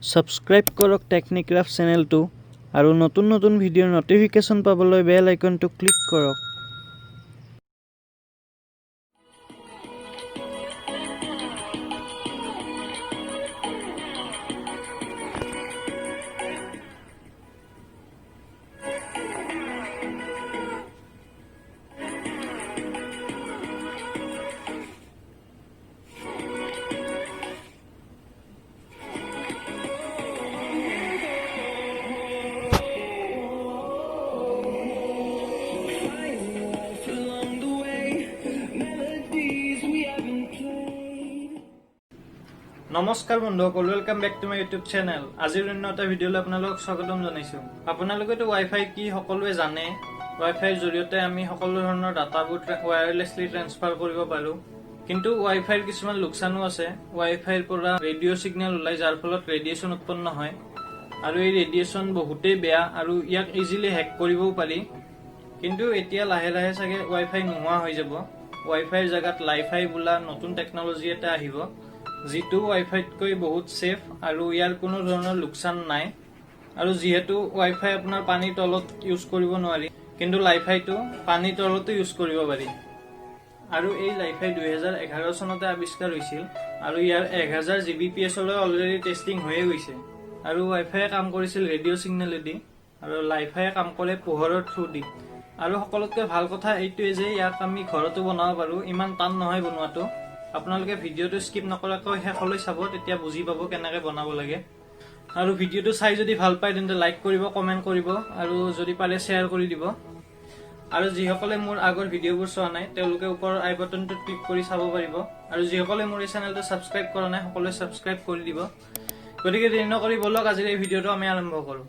Subscribe কৰক টেকনিক্ৰাফ্ট চেনেলটো আৰু নতুন নতুন ভিডিঅ'ৰ নটিফিকেশ্যন পাবলৈ বেল আইকনটো ক্লিক কৰক। নমস্কাৰ বন্ধুসকল, welcome back to my YouTube channel. আজিৰ অন্য এটা ভিডিঅ'লৈ আপোনালোকক স্বাগতম জনাইছোঁ। আপোনালোকেতো ৱাইফাই কি সকলোৱে জানে। ৱাইফাইৰ জৰিয়তে আমি সকলো ধৰণৰ ডাটাবোৰ ৱায়াৰলেছলি ট্ৰান্সফাৰ কৰিব পাৰোঁ। কিন্তু ৱাইফাইৰ কিছুমান লোকচানো আছে। ৱাইফাইৰ পৰা ৰেডিঅ' ছিগনেল ওলাই, যাৰ ফলত ৰেডিয়েশ্যন উৎপন্ন হয় আৰু এই ৰেডিয়েশ্যন বহুতেই বেয়া আৰু ইয়াক ইজিলি হেক কৰিবও পাৰি। কিন্তু এতিয়া লাহে লাহে চাগে ৱাইফাই নোহোৱা হৈ যাব। ৱাইফাইৰ জেগাত লাইফাই বোলা নতুন টেকনলজি এটা আহিব, যিটো ৱাইফাইতকৈ বহুত ছেফ আৰু ইয়াৰ কোনো ধৰণৰ লোকচান নাই। আৰু যিহেতু ৱাইফাই আপোনাৰ পানীৰ তলত ইউজ কৰিব নোৱাৰি, কিন্তু লাইফাইটো পানীৰ তলতো ইউজ কৰিব পাৰি। আৰু এই লাইফাই 2011 চনতে আৱিষ্কাৰ হৈছিল আৰু ইয়াৰ 1000 Gbps-লৈ অলৰেডি টেষ্টিং হৈয়ে গৈছে। আৰু ৱাইফাইয়ে কাম কৰিছিল ৰেডিঅ' ছিগনেলেদি আৰু লাইফাইয়ে কাম কৰে পোহৰৰ থ্ৰু দি। আৰু সকলোতকৈ ভাল কথা এইটোৱে যে ইয়াক আমি ঘৰতো বনাব পাৰোঁ, ইমান টান নহয় বনোৱাটো। আপোনালোকে ভিডিঅ'টো স্কিপ নকৰাকৈ শেষলৈ চাব, তেতিয়া বুজি পাব কেনেকৈ বনাব লাগে। আৰু ভিডিঅ'টো চাই যদি ভাল পায় তেন্তে লাইক কৰিব, কমেণ্ট কৰিব আৰু যদি পাৰে শ্বেয়াৰ কৰি দিব। আৰু যিসকলে মোৰ আগৰ ভিডিঅ'বোৰ চোৱা নাই তেওঁলোকে ওপৰৰ আই বাটনটোত ক্লিক কৰি চাব পাৰিব। আৰু যিসকলে মোৰ এই চেনেলটো ছাবস্ক্ৰাইব কৰা নাই সকলোৱে ছাবস্ক্ৰাইব কৰি দিব। গতিকে দেৰি নকৰি বলক আজিৰ এই ভিডিঅ'টো আমি আৰম্ভ কৰোঁ।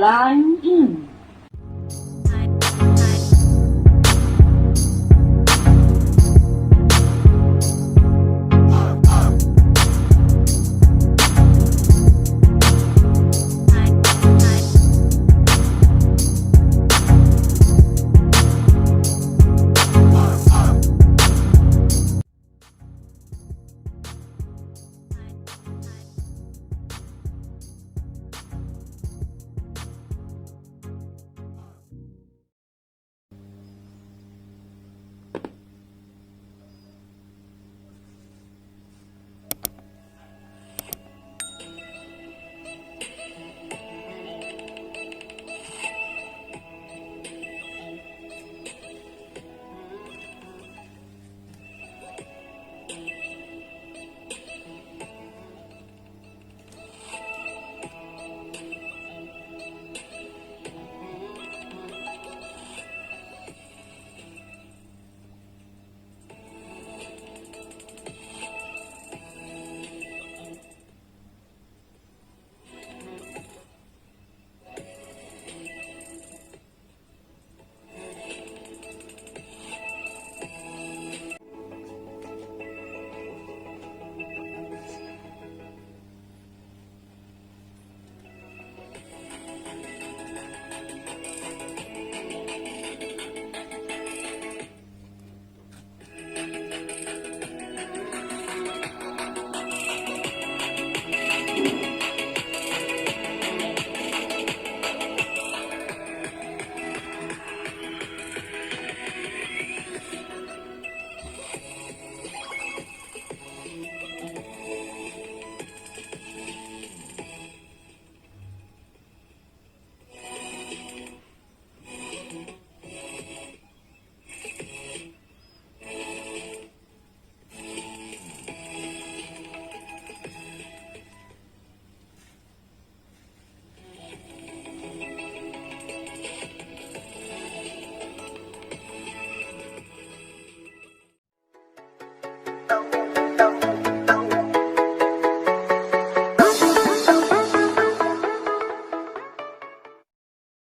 Line in.